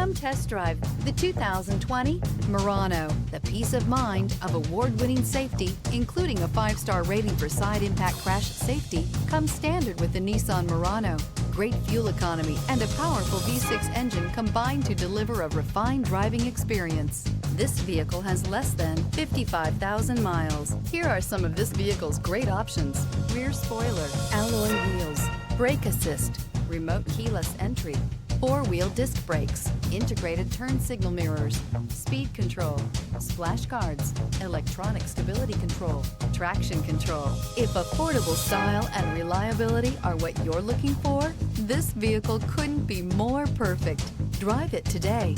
Come test drive the 2020 Murano. The peace of mind of award-winning safety, including a 5-star rating for side impact crash safety, comes standard with the Nissan Murano. Great fuel economy and a powerful V6 engine combine to deliver a refined driving experience. This vehicle has less than 55,000 miles. Here are some of this vehicle's great options: rear spoiler, alloy wheels, brake assist, remote keyless entry, 4-wheel disc brakes, integrated turn signal mirrors, speed control, splash guards, electronic stability control, traction control. If affordable style and reliability are what you're looking for, this vehicle couldn't be more perfect. Drive it today.